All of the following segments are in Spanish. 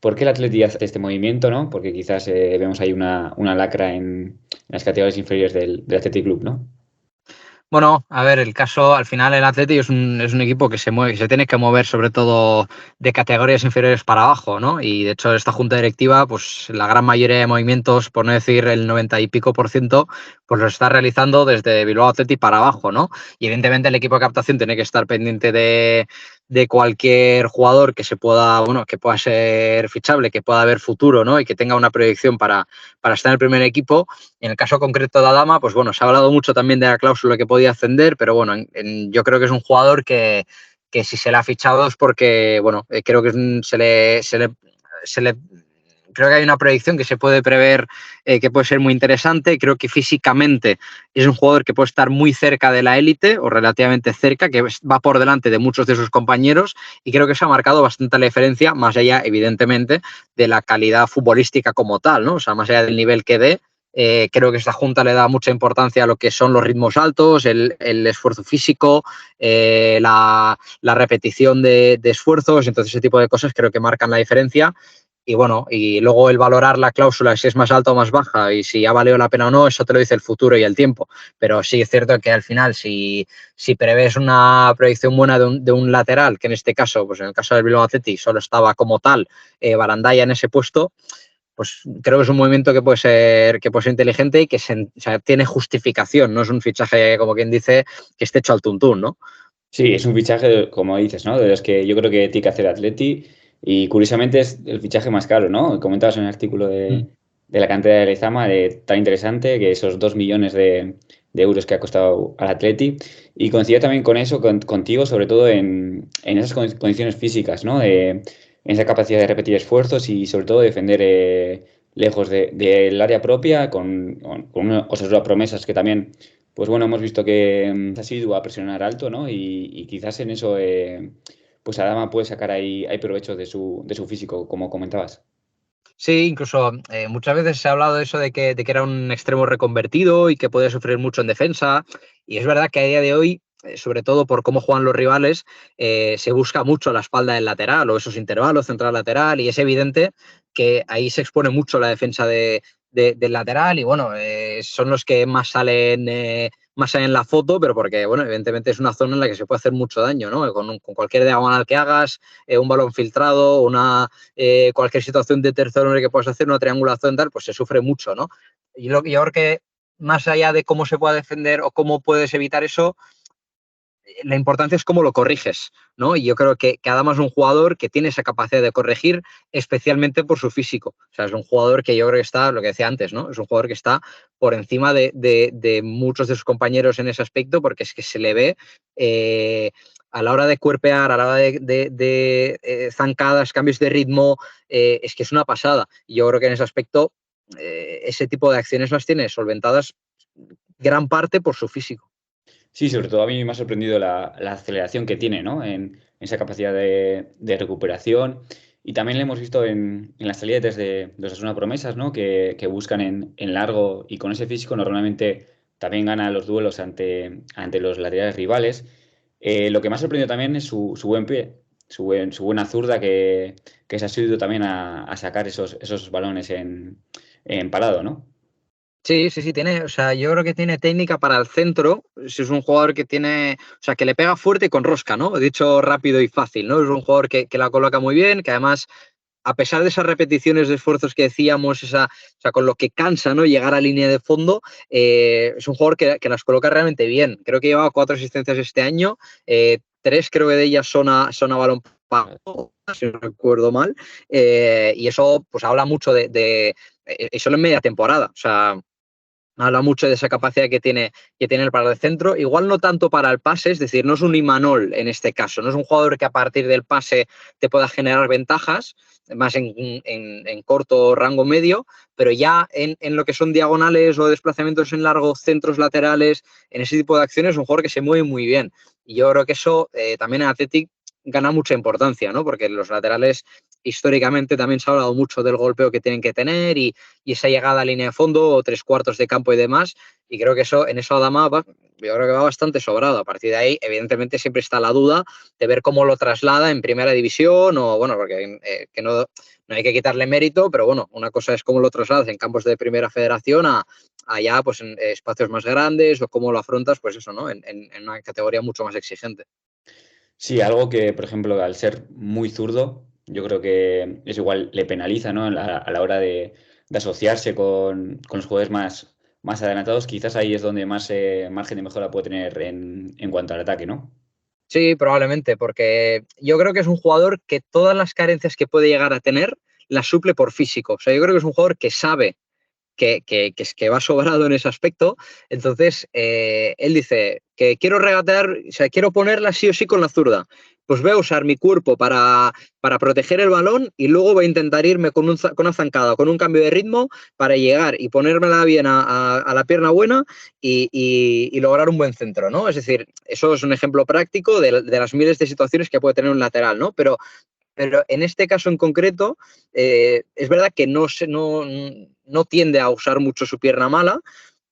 ¿Por qué el Atleti hace este movimiento, no? Porque quizás vemos ahí una lacra en las categorías inferiores del Athletic Club, ¿no? Bueno, a ver, el caso, al final el Atleti es un equipo que se mueve, que se tiene que mover sobre todo de categorías inferiores para abajo, ¿no? Y de hecho esta junta directiva, pues la gran mayoría de movimientos, por no decir el 90 y pico por ciento, pues los está realizando desde Bilbao Athletic para abajo, ¿no? Y evidentemente el equipo de captación tiene que estar pendiente de cualquier jugador que se pueda, bueno, que pueda ser fichable, que pueda haber futuro, ¿no? Y que tenga una proyección para estar en el primer equipo. En el caso concreto de Adama, pues bueno, se ha hablado mucho también de la cláusula que podía ascender, pero bueno, yo creo que es un jugador que si se le ha fichado es porque, bueno, creo que se le creo que hay una proyección que se puede prever que puede ser muy interesante. Creo que físicamente es un jugador que puede estar muy cerca de la élite o relativamente cerca, que va por delante de muchos de sus compañeros y creo que eso ha marcado bastante la diferencia, más allá, evidentemente, de la calidad futbolística como tal, ¿no? O sea, más allá del nivel que dé, creo que esta junta le da mucha importancia a lo que son los ritmos altos, el esfuerzo físico, la repetición de esfuerzos, entonces ese tipo de cosas creo que marcan la diferencia. Y bueno, y luego el valorar la cláusula, si es más alta o más baja y si ha valido la pena o no, eso te lo dice el futuro y el tiempo. Pero sí es cierto que al final, si prevés una proyección buena de un lateral, que en este caso, pues en el caso del Bilbao Athletic solo estaba como tal Barandaya en ese puesto, pues creo que es un movimiento que puede ser inteligente y o sea, tiene justificación, no es un fichaje, como quien dice, que esté hecho al tuntún, ¿no? Sí, es un fichaje, como dices, ¿no? De los que yo creo que tiene que hacer Atleti y curiosamente es el fichaje más caro, ¿no? Comentabas en el artículo de la cantera de Lezama, tan interesante, que esos 2 millones de euros que ha costado al Atleti. Y coincido también con eso, contigo, sobre todo en esas condiciones físicas, ¿no? En esa capacidad de repetir esfuerzos y sobre todo defender lejos del área propia con Osasuna promesas que también pues bueno, hemos visto que ha sido a presionar alto, ¿no? Y quizás en eso, pues Adama puede sacar ahí provecho de su físico, como comentabas. Sí, incluso muchas veces se ha hablado de eso de que era un extremo reconvertido y que podía sufrir mucho en defensa. Y es verdad que a día de hoy, sobre todo por cómo juegan los rivales, se busca mucho la espalda del lateral o esos intervalos central-lateral y es evidente que ahí se expone mucho la defensa del lateral y bueno, son los que más salen en la foto, pero porque, bueno, evidentemente es una zona en la que se puede hacer mucho daño, ¿no? Con cualquier diagonal que hagas, un balón filtrado, cualquier situación de tercer hombre que puedas hacer, una triangulación tal, pues se sufre mucho, ¿no? Y yo creo que más allá de cómo se puede defender o cómo puedes evitar eso, la importancia es cómo lo corriges, ¿no? Y yo creo que Adama es un jugador que tiene esa capacidad de corregir, especialmente por su físico. O sea, es un jugador que yo creo que está, lo que decía antes, ¿no? Es un jugador que está por encima de muchos de sus compañeros en ese aspecto, porque es que se le ve a la hora de cuerpear, a la hora de zancadas, cambios de ritmo, es que es una pasada. Y yo creo que en ese aspecto, ese tipo de acciones las tiene solventadas gran parte por su físico. Sí, sobre todo a mí me ha sorprendido la aceleración que tiene, ¿no? En esa capacidad de recuperación. Y también lo hemos visto en las salidas de Osasuna Promesas, ¿no? Que buscan en largo y con ese físico normalmente también gana los duelos ante los laterales rivales. Lo que me ha sorprendido también es su buen pie, su buena zurda que se ha subido también a sacar esos balones en parado, ¿no? Sí, sí, sí, tiene, o sea, yo creo que tiene técnica para el centro, si es un jugador que tiene, o sea, que le pega fuerte con rosca, ¿no? He dicho rápido y fácil, ¿no? Es un jugador que la coloca muy bien, que además, a pesar de esas repeticiones de esfuerzos que decíamos, o sea, con lo que cansa, ¿no? Llegar a línea de fondo, es un jugador que las coloca realmente bien. Creo que lleva 4 asistencias este año, 3 creo que de ellas son a balón parado, si no recuerdo mal, y eso pues habla mucho y solo en media temporada, o sea, habla mucho de esa capacidad que tiene el para el centro, igual no tanto para el pase, es decir, no es un Imanol en este caso, no es un jugador que a partir del pase te pueda generar ventajas, más en corto rango medio, pero ya en lo que son diagonales o desplazamientos en largo, centros laterales, en ese tipo de acciones es un jugador que se mueve muy bien. Y yo creo que eso también en Athletic gana mucha importancia, ¿no? Porque los laterales históricamente también se ha hablado mucho del golpeo que tienen que tener y esa llegada a línea de fondo o 3 cuartos de campo y demás. Y creo que en eso Adama yo creo que va bastante sobrado. A partir de ahí, evidentemente, siempre está la duda de ver cómo lo traslada en primera división o, bueno, porque que no no hay que quitarle mérito, pero bueno, una cosa es cómo lo trasladas en campos de primera federación a allá pues en espacios más grandes o cómo lo afrontas, pues eso, ¿no? En una categoría mucho más exigente. Sí, algo que, por ejemplo, al ser muy zurdo, yo creo que es igual, le penaliza, ¿no? A la hora de asociarse con los jugadores más adelantados, quizás ahí es donde más margen de mejora puede tener en cuanto al ataque, ¿no? Sí, probablemente, porque yo creo que es un jugador que todas las carencias que puede llegar a tener las suple por físico. O sea, yo creo que es un jugador que sabe que va sobrado en ese aspecto. Entonces, él dice que quiero regatear, o sea, quiero ponerla sí o sí con la zurda. Pues voy a usar mi cuerpo para proteger el balón y luego voy a intentar irme con una zancada, con un cambio de ritmo para llegar y ponérmela bien a la pierna buena y lograr un buen centro, ¿no? Es decir, eso es un ejemplo práctico de las miles de situaciones que puede tener un lateral, ¿no? Pero en este caso en concreto, es verdad que no tiende a usar mucho su pierna mala,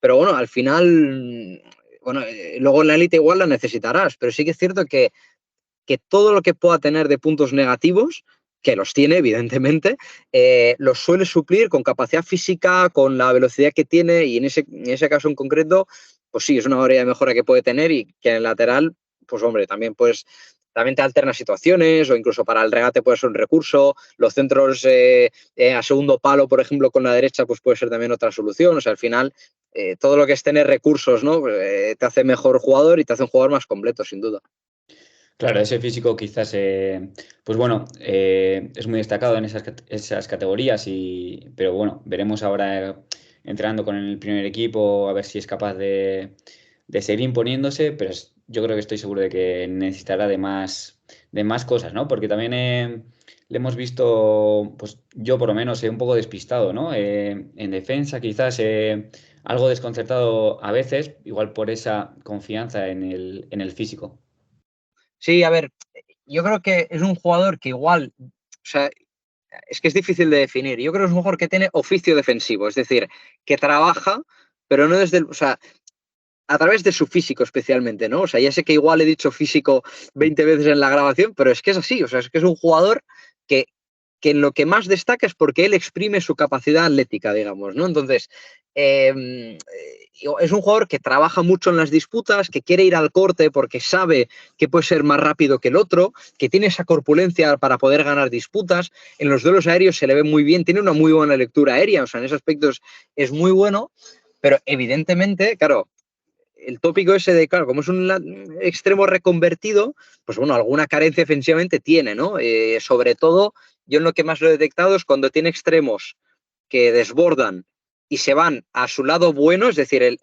pero bueno, al final, bueno, luego en la élite igual la necesitarás, pero sí que es cierto que todo lo que pueda tener de puntos negativos, que los tiene, evidentemente, los suele suplir con capacidad física, con la velocidad que tiene, y en ese caso en concreto, pues sí, es una área de mejora que puede tener y que en el lateral, pues hombre, también te alterna situaciones o incluso para el regate puede ser un recurso. Los centros a segundo palo, por ejemplo, con la derecha, pues puede ser también otra solución. O sea, al final, todo lo que es tener recursos, ¿no? Te hace mejor jugador y te hace un jugador más completo, sin duda. Claro, ese físico quizás, pues bueno, es muy destacado en esas categorías, pero bueno, veremos ahora entrando con el primer equipo a ver si es capaz de seguir imponiéndose, pero yo creo que estoy seguro de que necesitará de más cosas, ¿no? Porque también le hemos visto, pues yo por lo menos, un poco despistado, ¿no? En defensa quizás algo desconcertado a veces, igual por esa confianza en el físico. Sí, a ver, yo creo que es un jugador que igual, o sea, es que es difícil de definir. Yo creo que es un jugador que tiene oficio defensivo, es decir, que trabaja, pero no desde o sea, a través de su físico especialmente, ¿no? O sea, ya sé que igual he dicho físico 20 veces en la grabación, pero es que es así, o sea, es que es un jugador que, que en lo que más destaca es porque él exprime su capacidad atlética, digamos, ¿no? Entonces, es un jugador que trabaja mucho en las disputas, que quiere ir al corte porque sabe que puede ser más rápido que el otro, que tiene esa corpulencia para poder ganar disputas. En los duelos aéreos se le ve muy bien, tiene una muy buena lectura aérea, o sea, en ese aspecto es muy bueno, pero evidentemente, claro, el tópico ese de, claro, como es un extremo reconvertido, pues bueno, alguna carencia defensivamente tiene, ¿no? Sobre todo, yo en lo que más lo he detectado es cuando tiene extremos que desbordan y se van a su lado bueno, es decir,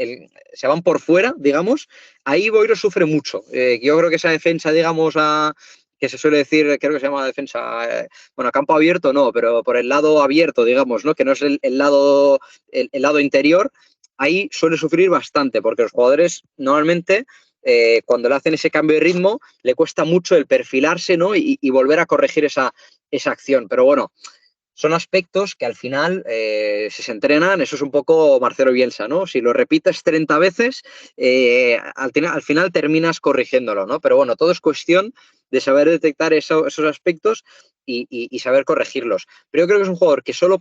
se van por fuera, digamos, ahí Boiro sufre mucho. Yo creo que esa defensa, digamos, que se suele decir, creo que se llama defensa, bueno, a campo abierto no, pero por el lado abierto, digamos, ¿no? Que no es el lado interior, ahí suele sufrir bastante, porque los jugadores normalmente cuando le hacen ese cambio de ritmo, le cuesta mucho el perfilarse, ¿no? Y volver a corregir esa acción. Pero bueno, son aspectos que al final, si se entrenan, eso es un poco Marcelo Bielsa, ¿no? Si lo repites 30 veces, al final terminas corrigiéndolo, ¿no? Pero bueno, todo es cuestión de saber detectar esos aspectos y saber corregirlos. Pero yo creo que es un jugador que solo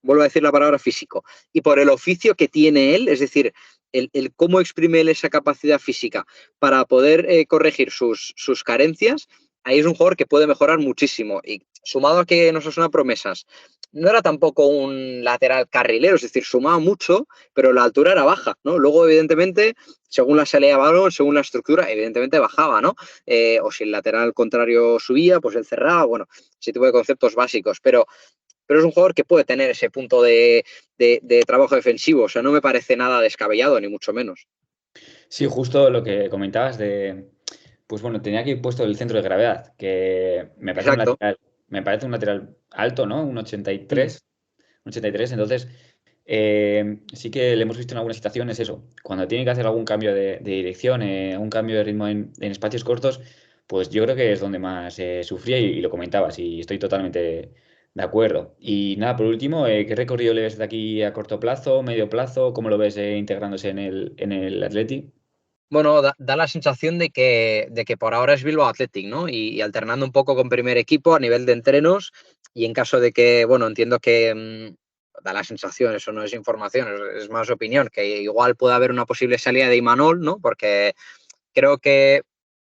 vuelvo a decir la palabra físico, y por el oficio que tiene él, es decir, el cómo exprime él esa capacidad física para poder corregir sus carencias, ahí es un jugador que puede mejorar muchísimo. Y sumado a que nos suena promesas, no era tampoco un lateral carrilero, es decir, sumaba mucho, pero la altura era baja, ¿no? Luego, evidentemente, según la salida de balón, según la estructura, evidentemente bajaba, ¿no? O si el lateral contrario subía, pues él cerraba, bueno, ese tipo de conceptos básicos, pero es un jugador que puede tener ese punto de trabajo defensivo, o sea, no me parece nada descabellado, ni mucho menos. Sí, justo lo que comentabas pues bueno, tenía aquí puesto el centro de gravedad, que Exacto. me parece un lateral alto, ¿no? Mm. Un 83, entonces sí que le hemos visto en algunas situaciones eso, cuando tiene que hacer algún cambio de dirección, un cambio de ritmo en espacios cortos, pues yo creo que es donde más sufría y lo comentabas y estoy totalmente de acuerdo. Y nada, por último, ¿qué recorrido le ves de aquí a corto plazo, medio plazo? ¿Cómo lo ves integrándose en el Atleti? Bueno, da la sensación de que por ahora es Bilbao Athletic, ¿no? Y alternando un poco con primer equipo a nivel de entrenos, y en caso de que, bueno, entiendo que da la sensación, eso no es información, es más opinión, que igual puede haber una posible salida de Imanol, ¿no? Porque creo que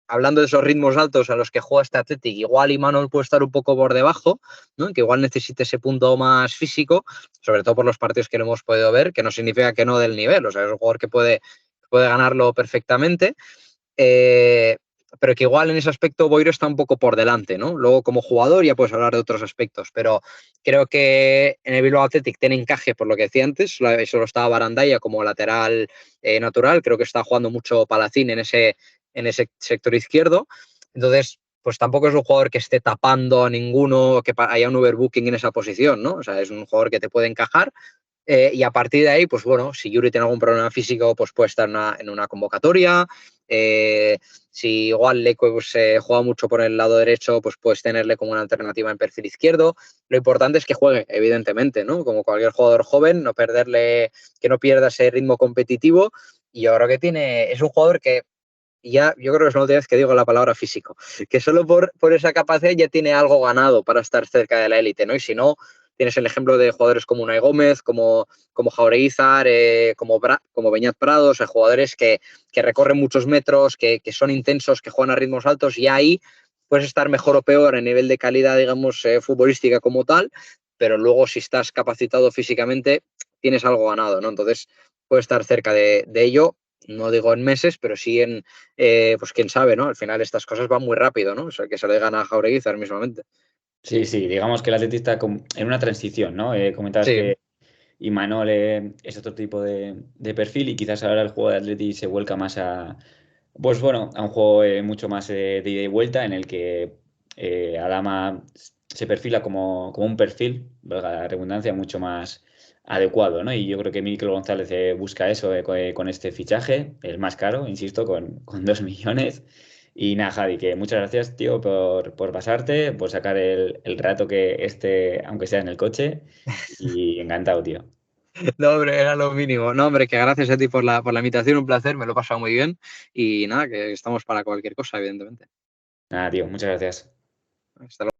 hablando de esos ritmos altos a los que juega este Athletic, igual Imanol puede estar un poco por debajo, ¿no? Que igual necesite ese punto más físico, sobre todo por los partidos que lo hemos podido ver, que no significa que no del nivel, o sea, es un jugador que puede ganarlo perfectamente, pero que igual en ese aspecto Boiro está un poco por delante, ¿no? Luego como jugador ya puedes hablar de otros aspectos, pero creo que en el Bilbao Athletic tiene encaje por lo que decía antes, solo estaba Barandaya como lateral natural, creo que está jugando mucho Palacín en ese sector izquierdo. Entonces, pues tampoco es un jugador que esté tapando a ninguno, que haya un overbooking en esa posición, ¿no? O sea, es un jugador que te puede encajar. Y a partir de ahí, pues bueno, si Yuri tiene algún problema físico, pues puede estar en una convocatoria. Si igual Leco pues, juega mucho por el lado derecho, pues puedes tenerle como una alternativa en perfil izquierdo. Lo importante es que juegue, evidentemente, ¿no? Como cualquier jugador joven, no perderle, que no pierda ese ritmo competitivo. Y yo creo que es un jugador que ya, yo creo que es la última vez que digo la palabra físico, que solo por esa capacidad ya tiene algo ganado para estar cerca de la élite, ¿no? Y si no, tienes el ejemplo de jugadores como Unai Gómez, como Jaureguizar, como Beñat Prado, o sea, jugadores que recorren muchos metros, que son intensos, que juegan a ritmos altos, y ahí puedes estar mejor o peor en nivel de calidad, digamos, futbolística como tal, pero luego si estás capacitado físicamente, tienes algo ganado, ¿no? Entonces, puedes estar cerca de ello, no digo en meses, pero sí pues quién sabe, ¿no? Al final estas cosas van muy rápido, ¿no? O sea, que se le gana a Jaureguizar mismamente. Sí, sí, digamos que el Atleti está en una transición, ¿no? Comentabas Sí, que Imanol es otro tipo de perfil y quizás ahora el juego de Atleti se vuelca más pues bueno, a un juego mucho más de ida y vuelta en el que Adama se perfila como un perfil, valga la redundancia, mucho más adecuado, ¿no? Y yo creo que Mikel González busca eso con este fichaje, el más caro, insisto, con 2 millones. Y nada, Javi, que muchas gracias, tío, por pasarte, por sacar el rato que aunque sea en el coche, y encantado, tío. no, hombre, era lo mínimo. No, hombre, que gracias a ti por la invitación, un placer, me lo he pasado muy bien y nada, que estamos para cualquier cosa, evidentemente. Nada, tío, muchas gracias. Hasta luego.